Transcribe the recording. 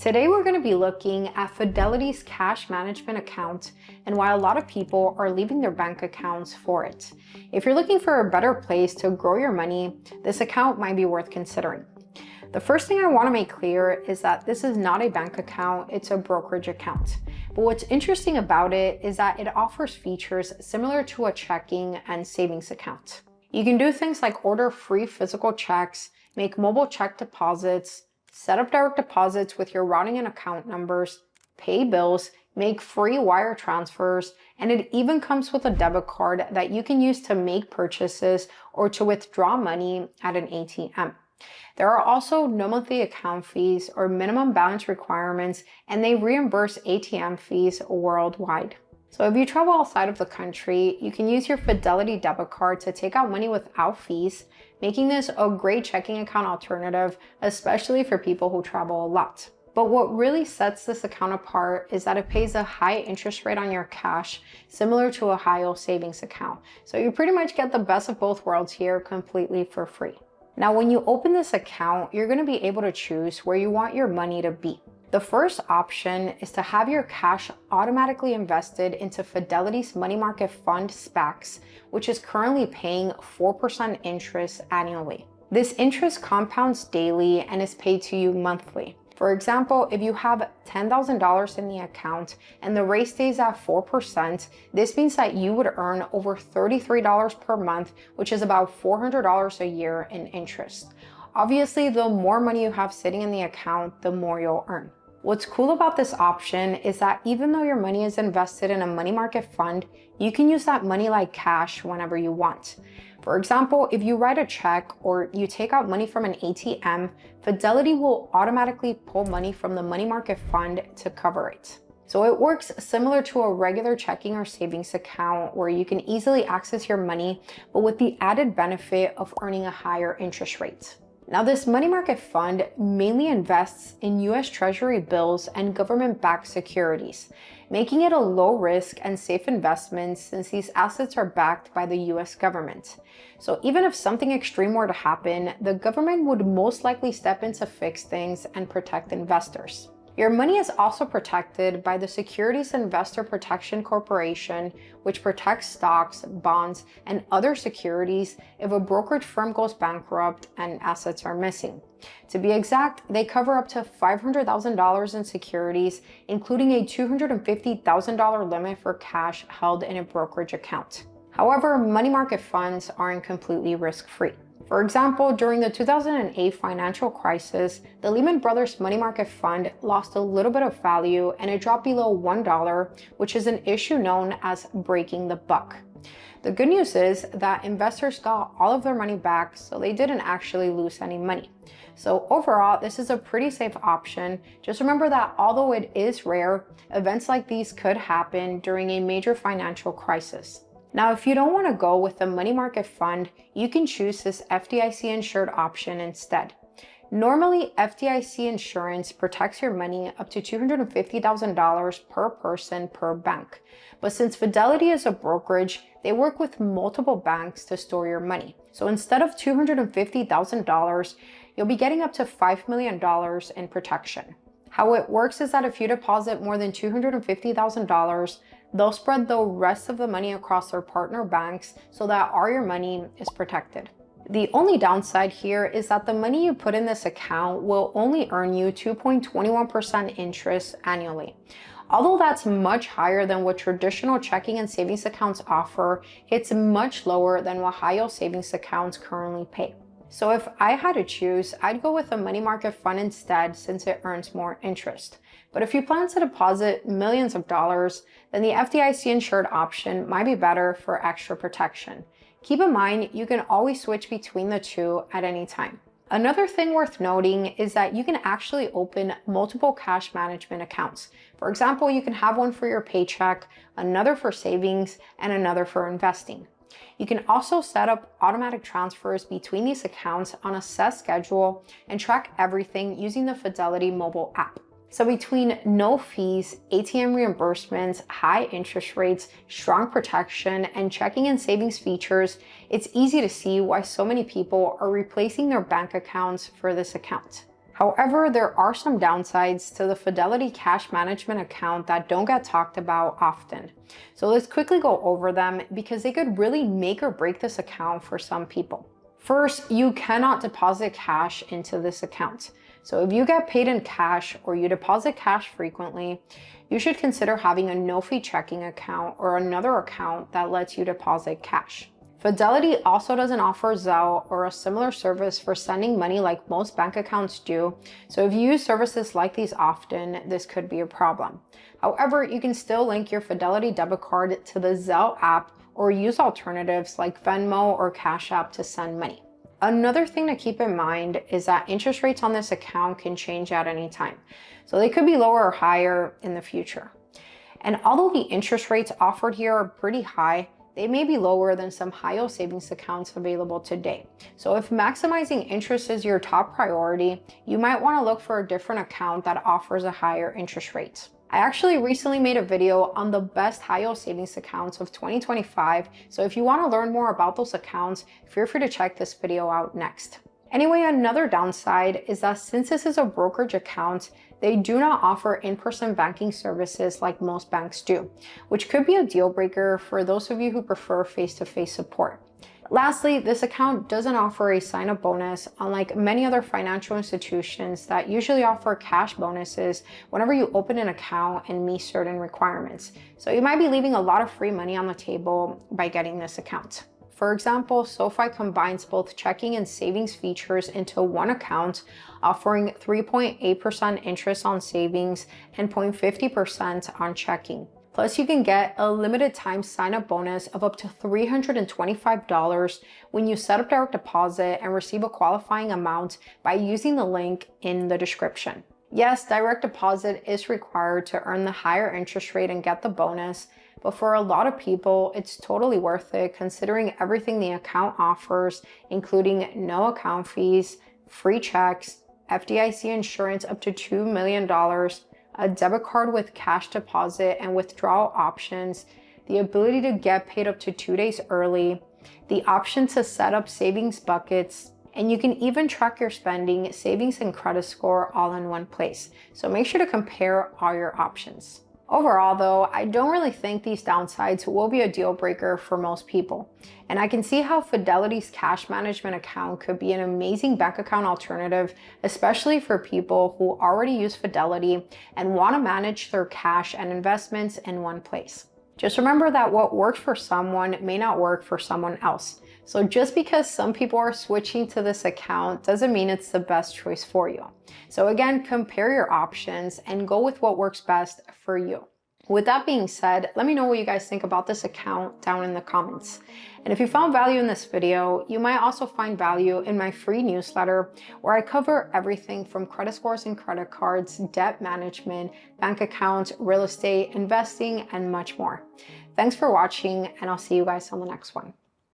Today we're going to be looking at Fidelity's cash management account and why a lot of people are leaving their bank accounts for it. If you're looking for a better place to grow your money, this account might be worth considering. The first thing I want to make clear is that this is not a bank account, it's a brokerage account. But what's interesting about it is that it offers features similar to a checking and savings account. You can do things like order free physical checks, make mobile check deposits, set up direct deposits with your routing and account numbers, pay bills, make free wire transfers, and it even comes with a debit card that you can use to make purchases or to withdraw money at an ATM. There are also no monthly account fees or minimum balance requirements, and they reimburse ATM fees worldwide. So if you travel outside of the country, you can use your Fidelity debit card to take out money without fees, making this a great checking account alternative, especially for people who travel a lot. But what really sets this account apart is that it pays a high interest rate on your cash, similar to a high-yield savings account. So you pretty much get the best of both worlds here completely for free. Now, when you open this account, you're going to be able to choose where you want your money to be. The first option is to have your cash automatically invested into Fidelity's money market fund SPACs, which is currently paying 4% interest annually. This interest compounds daily and is paid to you monthly. For example, if you have $10,000 in the account and the rate stays at 4%, this means that you would earn over $33 per month, which is about $400 a year in interest. Obviously, the more money you have sitting in the account, the more you'll earn. What's cool about this option is that even though your money is invested in a money market fund, you can use that money like cash whenever you want. For example, if you write a check or you take out money from an ATM, Fidelity will automatically pull money from the money market fund to cover it. So it works similar to a regular checking or savings account where you can easily access your money, but with the added benefit of earning a higher interest rate. Now, this money market fund mainly invests in US Treasury bills and government-backed securities, making it a low risk and safe investment since these assets are backed by the US government. So even if something extreme were to happen, the government would most likely step in to fix things and protect investors. Your money is also protected by the Securities Investor Protection Corporation, which protects stocks, bonds, and other securities if a brokerage firm goes bankrupt and assets are missing. To be exact, they cover up to $500,000 in securities, including a $250,000 limit for cash held in a brokerage account. However, money market funds aren't completely risk-free. For example, during the 2008 financial crisis, the Lehman Brothers money market fund lost a little bit of value and it dropped below $1, which is an issue known as breaking the buck. The good news is that investors got all of their money back, so they didn't actually lose any money. So overall, this is a pretty safe option. Just remember that although it is rare, events like these could happen during a major financial crisis. Now, if you don't want to go with the money market fund, you can choose this FDIC insured option instead. Normally, FDIC insurance protects your money up to $250,000 per person per bank. But since Fidelity is a brokerage, they work with multiple banks to store your money. So instead of $250,000, you'll be getting up to $5 million in protection. How it works is that if you deposit more than $250,000, they'll spread the rest of the money across their partner banks so that all your money is protected. The only downside here is that the money you put in this account will only earn you 2.21% interest annually. Although that's much higher than what traditional checking and savings accounts offer, it's much lower than what high-yield savings accounts currently pay. So if I had to choose, I'd go with a money market fund instead since it earns more interest. But if you plan to deposit millions of dollars, then the FDIC insured option might be better for extra protection. Keep in mind, you can always switch between the two at any time. Another thing worth noting is that you can actually open multiple cash management accounts. For example, you can have one for your paycheck, another for savings, and another for investing. You can also set up automatic transfers between these accounts on a set schedule and track everything using the Fidelity mobile app. So between no fees, ATM reimbursements, high interest rates, strong protection, and checking and savings features, it's easy to see why so many people are replacing their bank accounts for this account. However, there are some downsides to the Fidelity cash management account that don't get talked about often. So let's quickly go over them because they could really make or break this account for some people. First, you cannot deposit cash into this account. So if you get paid in cash or you deposit cash frequently, you should consider having a no-fee checking account or another account that lets you deposit cash. Fidelity also doesn't offer Zelle or a similar service for sending money like most bank accounts do, so if you use services like these often, this could be a problem. However, you can still link your Fidelity debit card to the Zelle app or use alternatives like Venmo or Cash App to send money. Another thing to keep in mind is that interest rates on this account can change at any time, so they could be lower or higher in the future. And although the interest rates offered here are pretty high, they may be lower than some high-yield savings accounts available today. So if maximizing interest is your top priority, you might want to look for a different account that offers a higher interest rate. I actually recently made a video on the best high-yield savings accounts of 2025, so if you want to learn more about those accounts, feel free to check this video out next. Anyway, another downside is that since this is a brokerage account, they do not offer in-person banking services like most banks do, which could be a deal breaker for those of you who prefer face-to-face support. Lastly, this account doesn't offer a sign-up bonus, unlike many other financial institutions that usually offer cash bonuses whenever you open an account and meet certain requirements. So you might be leaving a lot of free money on the table by getting this account. For example, SoFi combines both checking and savings features into one account, offering 3.8% interest on savings and 0.50% on checking. Plus, you can get a limited time sign-up bonus of up to $325 when you set up direct deposit and receive a qualifying amount by using the link in the description. Yes, direct deposit is required to earn the higher interest rate and get the bonus, but for a lot of people, it's totally worth it considering everything the account offers, including no account fees, free checks, FDIC insurance up to $2 million, a debit card with cash deposit and withdrawal options, the ability to get paid up to 2 days early, the option to set up savings buckets, and you can even track your spending, savings, and credit score all in one place. So make sure to compare all your options. Overall though, I don't really think these downsides will be a deal breaker for most people. And I can see how Fidelity's cash management account could be an amazing bank account alternative, especially for people who already use Fidelity and want to manage their cash and investments in one place. Just remember that what works for someone may not work for someone else. So just because some people are switching to this account doesn't mean it's the best choice for you. So again, compare your options and go with what works best for you. With that being said, let me know what you guys think about this account down in the comments. And if you found value in this video, you might also find value in my free newsletter where I cover everything from credit scores and credit cards, debt management, bank accounts, real estate, investing, and much more. Thanks for watching, and I'll see you guys on the next one.